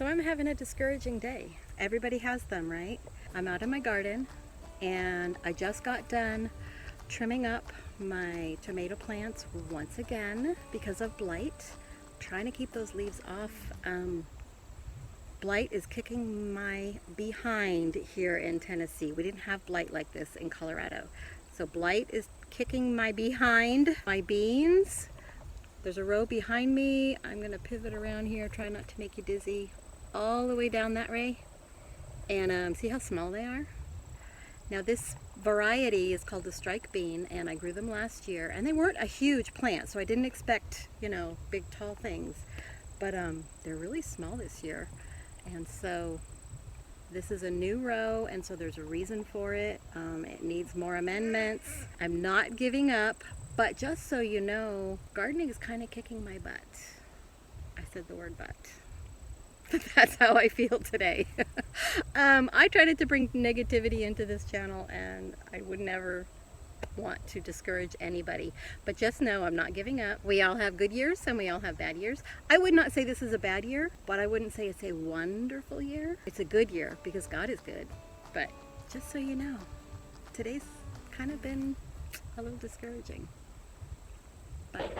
So I'm having a discouraging day. Everybody has them, right? I'm out in my garden and I just got done trimming up my tomato plants once again because of blight. Trying to keep those leaves off. Blight is kicking my behind here in Tennessee. We didn't have blight like this in Colorado. So blight is kicking my behind. My beans, there's a row behind me. I'm gonna pivot around here, try not to make you dizzy. All the way down that way, and see how small they are? Now this variety is called the strike bean, and I grew them last year, and they weren't a huge plant, so I didn't expect, big tall things, but they're really small this year. And so this is a new row, and so there's a reason for it. It needs more amendments. I'm not giving up, but just so you know, gardening is kind of kicking my butt. I said the word butt. That's how I feel today. I tried to bring negativity into this channel, and I would never want to discourage anybody. But just know I'm not giving up. We all have good years and we all have bad years. I would not say this is a bad year, but I wouldn't say it's a wonderful year. It's a good year because God is good. But just so you know, today's kind of been a little discouraging. Bye.